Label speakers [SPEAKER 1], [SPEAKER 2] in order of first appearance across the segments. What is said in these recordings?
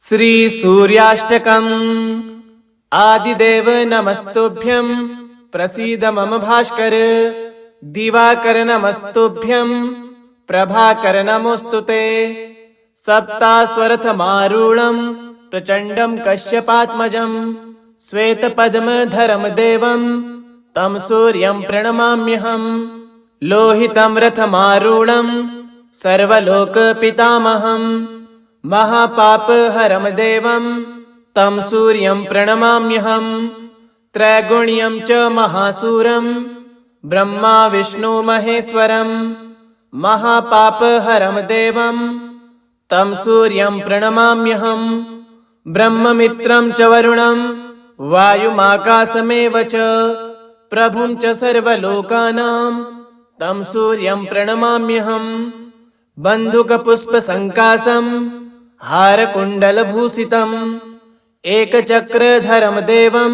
[SPEAKER 1] श्री सूर्याष्टकम्। आदिदेव नमस्तुभ्यं प्रसीद मम भास्कर। दिवाकर नमस्तुभ्यं प्रभाकर नमोस्तुते। सप्तास्वरथमारूढं प्रचण्डं कश्यपात्मजं श्वेतपद्मधरं देवं तं सूर्यं प्रणमाम्यहम्। लोहितं रथमारूढं सर्वलोकपितामहं महापापहरं देवं तं सूर्यं प्रणमाम्यहम्। त्रैगुण्यं च महासूरं ब्रह्मा विष्णु महेश्वरं महापापहरं देवं तं सूर्यं प्रणमाम्यहम्। ब्रह्ममित्रं च वरुणं वायुमाकाशमेव च प्रभुं च सर्वलोकानां तं सूर्यं प्रणमाम्यहम्। बन्धुकपुष्पसङ्काशं हारकुण्डलभूषितम् एकचक्रधरं देवं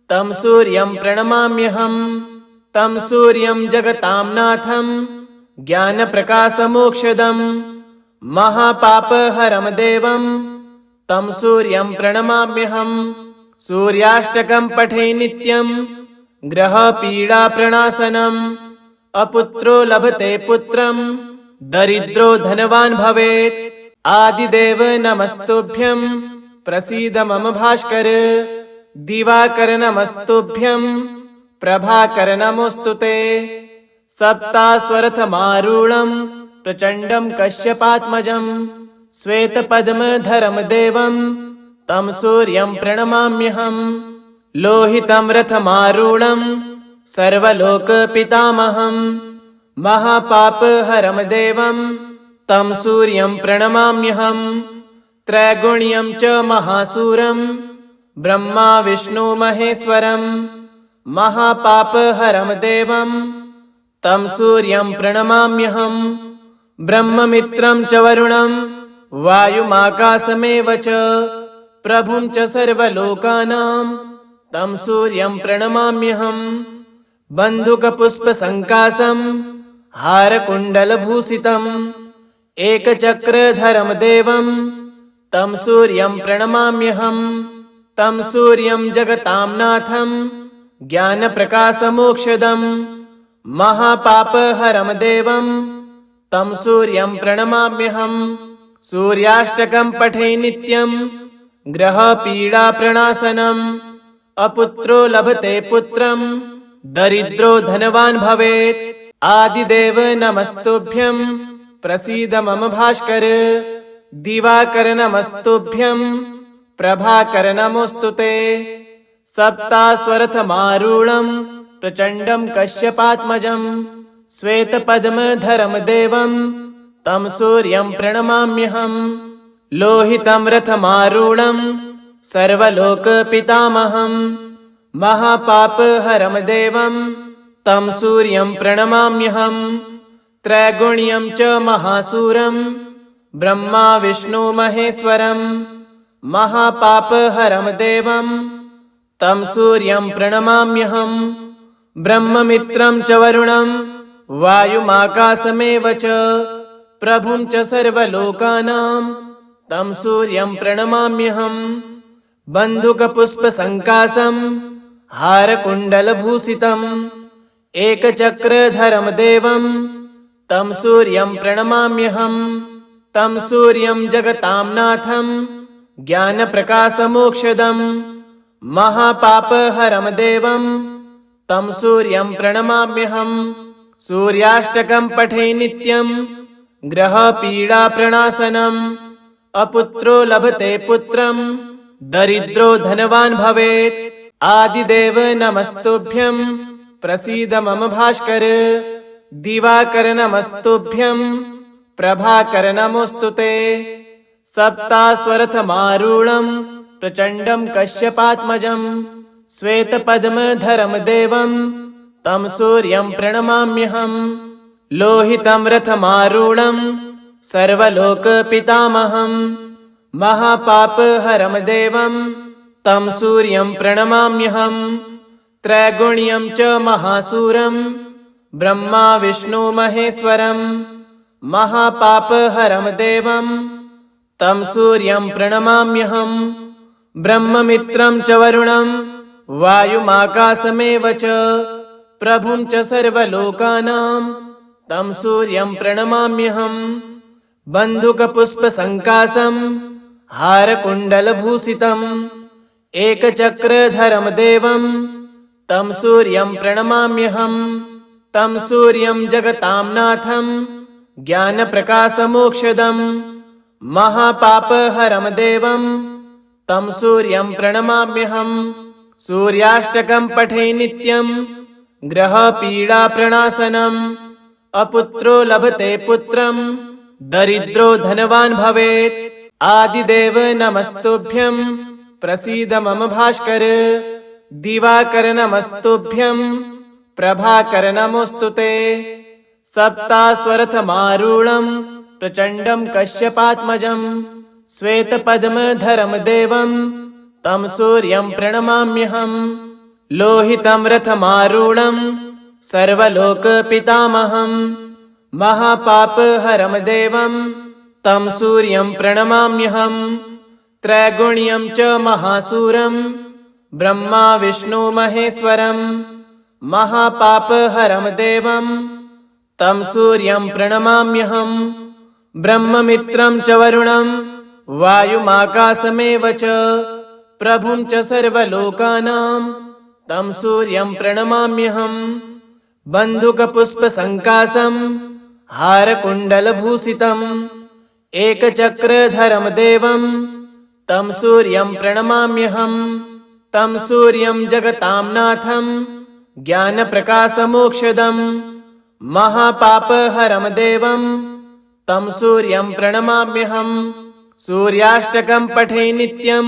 [SPEAKER 1] तं सूर्यं प्रणमाम्यहम्। तं सूर्यं जगतां नाथं ज्ञानप्रकाशमोक्षदं महापापहरं देवं तं सूर्यं प्रणमाम्यहम्। सूर्याष्टकं पठे नित्यं ग्रहपीडाप्रणाशनम्। अपुत्रो लभते पुत्रं दरिद्रो धनवान् भवेत्। आदिदेव नमस्तुभ्यं प्रसीद मम भास्कर। दिवाकर नमस्तुभ्यं प्रभाकर नमोस्तुते। सप्तास्वरथमारूढं प्रचण्डं कश्यपात्मजं श्वेतपद्मधरं देवं तं सूर्यं प्रणमाम्यहम्। लोहितं रथमारूढं सर्वलोकपितामहं महापापहरं देवं तं सूर्यं प्रणमाम्यहम्। त्रैगुण्यं च महासूरं ब्रह्मा विष्णु महेश्वरं महापापहरं देवं तं सूर्यं प्रणमाम्यहम्। ब्रह्ममित्रं च वरुणं वायुमाकाशमेव च प्रभुं च सर्वलोकानां तं सूर्यं प्रणमाम्यहम्। बन्धुकपुष्पसङ्काशं हारकुण्डलभूषितम् एकचक्रधरं देवं तं सूर्यं प्रणमाम्यहम्। तं सूर्यं जगतां नाथं ज्ञानप्रकाशमोक्षदं महापापहरं देवं तं सूर्यं प्रणमाम्यहम्। सूर्याष्टकं पठे नित्यं ग्रहपीडाप्रणाशनम्। अपुत्रो लभते पुत्रं दरिद्रो धनवान् भवेत्। आदिदेव नमस्तुभ्यं प्रसीद मम भास्कर। दिवाकर नमस्तुभ्यं प्रभाकर नमोस्तुते। सप्तास्वरथमारूढं प्रचण्डं कश्यपात्मजं श्वेतपद्मधरं देवं तं सूर्यं प्रणमाम्यहम्। लोहितं रथमारूढं सर्वलोकपितामहं महापापहरं देवं तं सूर्यं प्रणमाम्यहम्। त्रैगुण्यं च महासूरं ब्रह्मा विष्णु महेश्वरं महापापहरं देवं तं सूर्यं प्रणमाम्यहम्। ब्रह्ममित्रं च वरुणं वायुमाकाशमेव च प्रभुं च सर्वलोकानां तं सूर्यं प्रणमाम्यहम्। बन्धुकपुष्पसङ्काशं हारकुण्डलभूषितम् एकचक्रधरं देवं तं सूर्यं प्रणमाम्यहम्। तं सूर्यं जगतां नाथं ज्ञानप्रकाशमोक्षदं महापापहरं देवं तं सूर्यं प्रणमाम्यहम्। सूर्याष्टकं पठे नित्यं ग्रहपीडाप्रणाशनम्। अपुत्रो लभते पुत्रं दरिद्रो धनवान् भवेत्। आदिदेव नमस्तुभ्यं प्रसीद मम भास्कर। दिवाकर नमस्तुभ्यं प्रभाकर नमोस्तुते। सप्तास्वरथमारूढं प्रचण्डं कश्यपात्मजं श्वेतपद्मधरं देवं तं सूर्यं प्रणमाम्यहम्। लोहितं रथमारूढं सर्वलोकपितामहं महापापहरं देवं तं सूर्यं प्रणमाम्यहम्। त्रैगुण्यं च महासूरं ब्रह्मा विष्णु महेश्वरं महापापहरं देवं तं सूर्यं प्रणमाम्यहम्। ब्रह्ममित्रं च वरुणं वायुमाकाशमेव च प्रभुं च सर्वलोकानां तं सूर्यं प्रणमाम्यहम्। बन्धुकपुष्पसङ्काशं हारकुण्डलभूषितम् एकचक्रधरं देवं तं सूर्यं प्रणमाम्यहम्। तं सूर्यं जगतां नाथं ज्ञानप्रकाशमोक्षदं महापापहरं देवं तं सूर्यं प्रणमाम्यहम्। सूर्याष्टकं पठे नित्यं ग्रहपीडाप्रणाशनम्। अपुत्रो लभते पुत्रं दरिद्रो धनवान् भवेत्। आदिदेव नमस्तुभ्यं प्रसीद मम भास्कर। दिवाकर नमस्तुभ्यं प्रभाकर नमोऽस्तु ते। सप्तास्वरथमारूढं प्रचण्डं कश्यपात्मजं श्वेतपद्मधरं देवं तं सूर्यं प्रणमाम्यहम्। लोहितं रथमारूढं सर्वलोकपितामहं महापापहरं देवं तं सूर्यं प्रणमाम्यहम्। त्रैगुण्यं च महासूरं ब्रह्मा विष्णु महेश्वरं महापापहरं देवं तं सूर्यं प्रणमाम्यहम्। ब्रह्ममित्रं च वरुणं वायुमाकाशमेव च प्रभुं च सर्वलोकानां तं सूर्यं प्रणमाम्यहम्। बन्धुकपुष्पसङ्काशं हारकुण्डलभूषितम् एकचक्रधरं देवं तं सूर्यं प्रणमाम्यहम्। तं सूर्यं जगतां नाथं ज्ञानप्रकाशमोक्षदं महापापहरं देवं तं सूर्यं प्रणमाम्यहम्। सूर्याष्टकं पठे नित्यं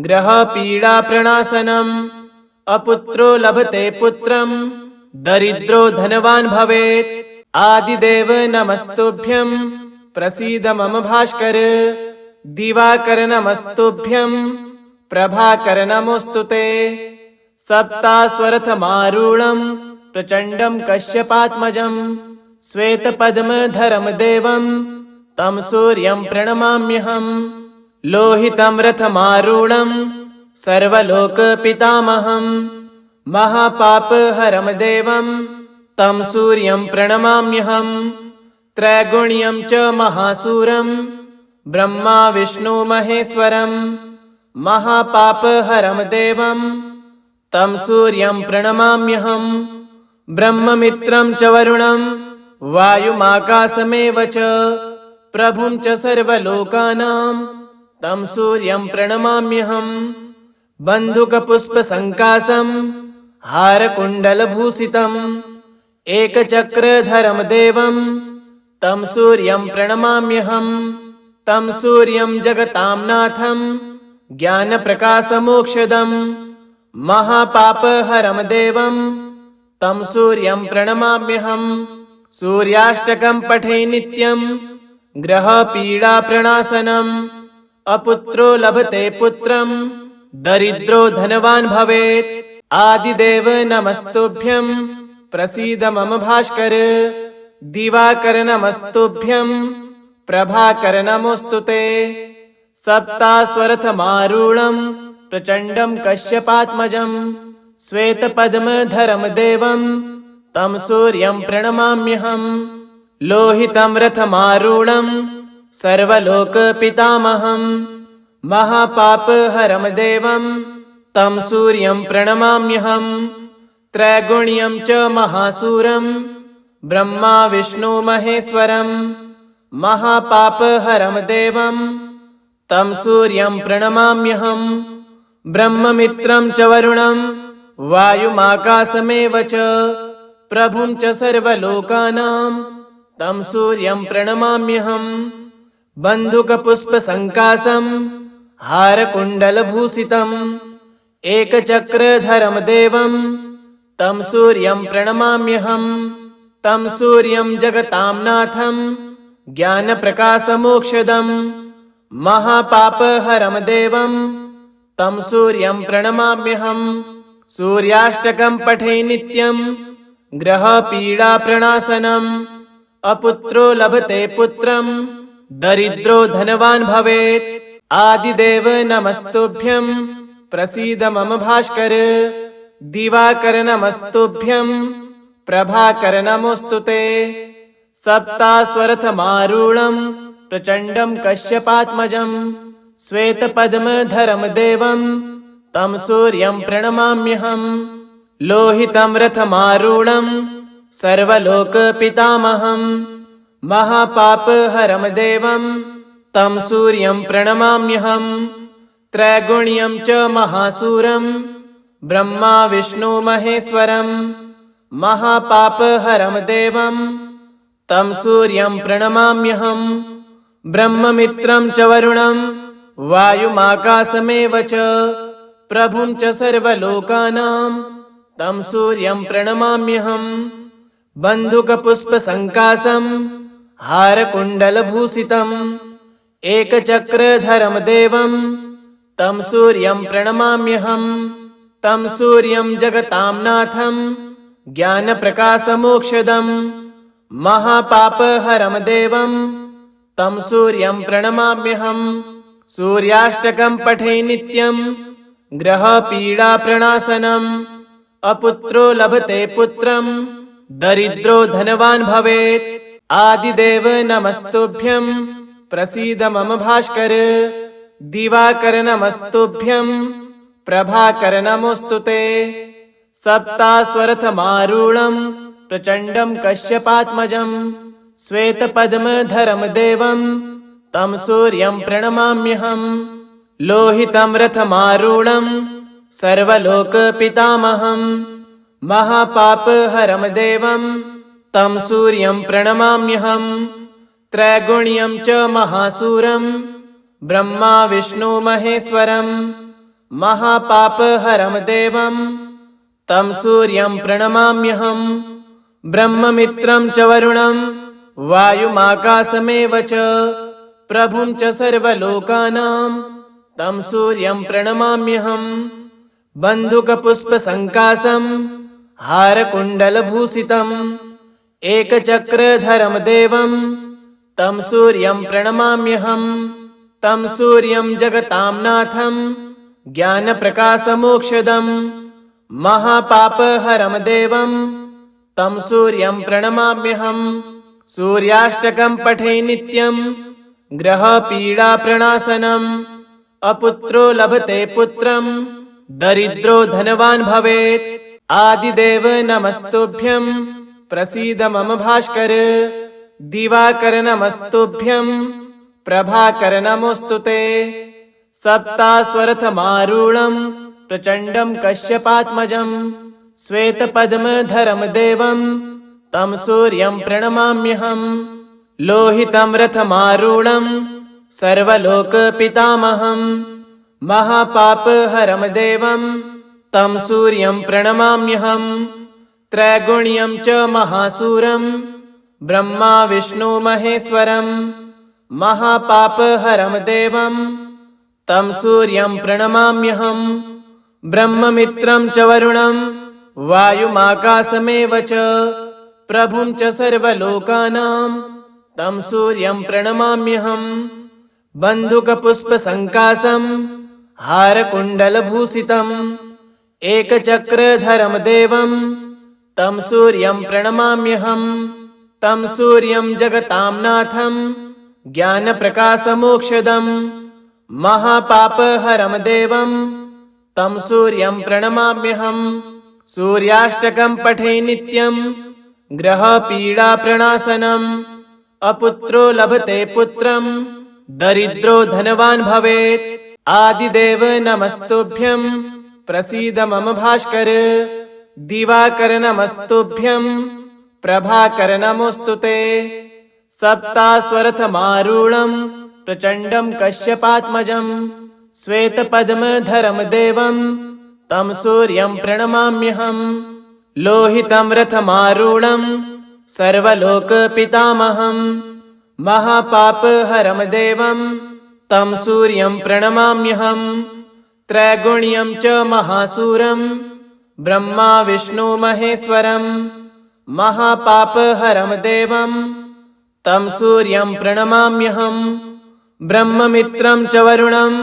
[SPEAKER 1] ग्रहपीडाप्रणाशनम्। अपुत्रो लभते पुत्रं दरिद्रो धनवान् भवेत्। आदिदेव नमस्तुभ्यं प्रसीद मम भास्कर। दिवाकर नमस्तुभ्यं प्रभाकर नमोऽस्तु ते। सप्तास्वरथमारूढं प्रचण्डं कश्यपात्मजं श्वेतपद्मधरं देवं तं सूर्यं प्रणमाम्यहम्। लोहितं रथमारूढं सर्वलोकपितामहं महापापहरं देवं तं सूर्यं प्रणमाम्यहम्। त्रैगुण्यं च महासूरं ब्रह्मा विष्णु महेश्वरं महापापहरं देवं तं सूर्यं प्रणमाम्यहम्। ब्रह्ममित्रं च वरुणं वायुमाकाशमेव च प्रभुं च सर्वलोकानां तं सूर्यं प्रणमाम्यहम्। बन्धुकपुष्पसङ्काशं हारकुण्डलभूषितम् एकचक्रधरं देवं तं सूर्यं प्रणमाम्यहम्। तं सूर्यं जगतां नाथं ज्ञानप्रकाशमोक्षदं महापापहरं देवं तं सूर्यं प्रणमाम्यहम्। सूर्याष्टकं पठे नित्यं ग्रहपीडाप्रणाशनम्। अपुत्रो लभते पुत्रं दरिद्रो धनवान् भवेत्। आदिदेव नमस्तुभ्यं प्रसीद मम भास्कर। दिवाकर नमस्तुभ्यं प्रभाकर नमोऽस्तु ते। सप्तास्वरथमारूढं प्रचण्डं कश्यपात्मजं श्वेतपद्मधरं देवं तं सूर्यं प्रणमाम्यहम्। लोहितं रथमारूढं सर्वलोकपितामहं महापापहरं देवं तं सूर्यं प्रणमाम्यहम्। त्रैगुण्यं च महासूरं ब्रह्मा विष्णु महेश्वरं महापापहरं देवं तं सूर्यं प्रणमाम्यहम्। ब्रह्ममित्रं च वरुणं वायुमाकाशमेव च प्रभुं च सर्वलोकानां तं सूर्यं प्रणमाम्यहम्। बन्धुकपुष्पसङ्काशं हारकुण्डलभूषितम् एकचक्रधरं देवं तं सूर्यं प्रणमाम्यहम्। तं सूर्यं जगतां नाथं ज्ञानप्रकाशमोक्षदं महापापहरं देवं तं सूर्यं प्रणमाम्यहम्। सूर्याष्टकं पठे नित्यं ग्रहपीडाप्रणाशनम्। अपुत्रो लभते पुत्रं दरिद्रो धनवान् भवेत्। आदिदेव नमस्तुभ्यं प्रसीद मम भास्कर। दिवाकर नमस्तुभ्यं प्रभाकर नमोऽस्तु ते। सप्तास्वरथमारूढं प्रचण्डं कश्यपात्मजं श्वेतपद्मधरं देवं तं सूर्यं प्रणमाम्यहम्। लोहितं रथमारूढं सर्वलोकपितामहं महापापहरं देवं तं सूर्यं प्रणमाम्यहम्। त्रैगुण्यं च महासूरं ब्रह्मा विष्णु महेश्वरं महापापहरं देवं तं सूर्यं प्रणमाम्यहम्। ब्रह्ममित्रं च वरुणं वायुमाकाशमेव च प्रभुं च सर्वलोकानां तं सूर्यं प्रणमाम्यहम्। बन्धुकपुष्पसङ्काशं हारकुण्डलभूषितम् एकचक्रधरं देवं तं सूर्यं प्रणमाम्यहम्। तं सूर्यं जगतां नाथं ज्ञानप्रकाशमोक्षदं महापापहरं देवं तं सूर्यं प्रणमाम्यहम्। सूर्याष्टकं पठे नित्यं ग्रहपीडाप्रणाशनम्। अपुत्रो लभते पुत्रं दरिद्रो धनवान् भवेत्। आदिदेव नमस्तुभ्यं प्रसीद मम भास्कर। दिवाकर नमस्तुभ्यं प्रभाकर नमोऽस्तु ते। सप्तास्वरथमारूढं प्रचण्डं कश्यपात्मजं श्वेतपद्मधरं देवं तं सूर्यं प्रणमाम्यहम्। लोहितं रथमारूढं सर्वलोकपितामहं महापापहरं देवं तं सूर्यं प्रणमाम्यहम्। त्रैगुण्यं च महासूरं ब्रह्मा विष्णु महेश्वरं महापापहरं देवं तं सूर्यं प्रणमाम्यहम्। ब्रह्ममित्रं च वरुणं वायुमाकाशमेव च प्रभुं च सर्वलोकानां तं सूर्यं प्रणमाम्यहम्। बन्धुकपुष्पसङ्काशं हारकुण्डलभूषितम् एकचक्रधरं देवं तं सूर्यं प्रणमाम्यहम्। तं सूर्यं जगतां नाथं ज्ञानप्रकाशमोक्षदं महापापहरं देवं तं सूर्यं प्रणमाम्यहम्। सूर्याष्टकं पठे नित्यं ग्रहपीडाप्रणाशनम्। अपुत्रो लभते पुत्रं दरिद्रो धनवान् भवेत्। आदिदेव नमस्तुभ्यं प्रसीद मम भास्कर। दिवाकर नमस्तुभ्यं प्रभाकर नमोऽस्तु ते। सप्तास्वरथमारूढं प्रचण्डं कश्यपात्मजं श्वेतपद्मधरं देवं तं सूर्यं प्रणमाम्यहम्। लोहितं रथमारूढं सर्वलोकपितामहं महापापहरं देवं तं सूर्यं प्रणमाम्यहम्। त्रैगुण्यं च महासूरं ब्रह्मा विष्णु महेश्वरं महापापहरं देवं तं सूर्यं प्रणमाम्यहम्। ब्रह्ममित्रं च वरुणं वायुमाकाशमेव च प्रभुं च सर्वलोकानां तं सूर्यं प्रणमाम्यहम्। बन्धुकपुष्पसङ्काशं हारकुण्डलभूषितम् एकचक्रधरं देवं तं सूर्यं प्रणमाम्यहम्। तं सूर्यं जगतां नाथं ज्ञानप्रकाशमोक्षदं महापापहरं देवं तं सूर्यं प्रणमाम्यहम्। सूर्याष्टकं पठे नित्यं ग्रहपीडाप्रणाशनम्। अपुत्रो लभते पुत्रं दरिद्रो धनवान् भवेत्। आदिदेव नमस्तुभ्यं प्रसीद मम भास्कर। दिवाकर नमस्तुभ्यं प्रभाकर नमोऽस्तु ते। सप्तास्वरथमारूढं प्रचण्डं कश्यपात्मजं श्वेतपद्मधरं देवं तं सूर्यं प्रणमाम्यहम्। लोहितं रथमारूढं सर्वलोकपितामहं महापापहरं देवं तं सूर्यं प्रणमाम्यहम्। त्रैगुण्यं च महासूरं ब्रह्मा विष्णु महेश्वरं महापापहरं देवं तं सूर्यं प्रणमाम्यहम् ब्रह्ममित्रं च वरुणं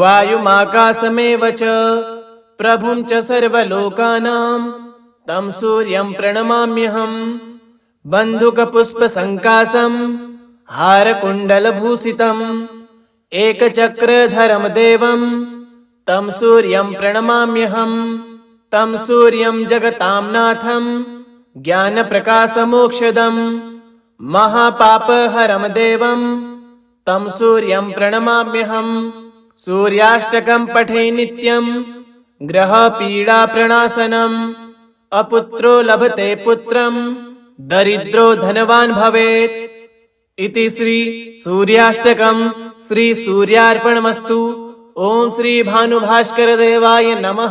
[SPEAKER 1] वायुमाकाशमेव च प्रभुं च सर्वलोकानां तं सूर्यं प्रणमाम्यहम् बन्धुकपुष्पसङ्काशं हारकुण्डलभूषितम् एकचक्रधरं देवं तं सूर्यं प्रणमाम्यहम् तं सूर्यं जगतां नाथं ज्ञानप्रकाशमोक्षदम् महापापहरं देवं तं सूर्यं प्रणमाम्यहम् सूर्याष्टकं पठे नित्यं ग्रहपीडाप्रणाशनम् अपुत्रो लभते पुत्रं दरिद्रो धनवान् भवेत् इति श्री सूर्याष्टकं श्री सूर्यार्पणमस्तु। ओम श्री भानुभास्कर देवाय नमः।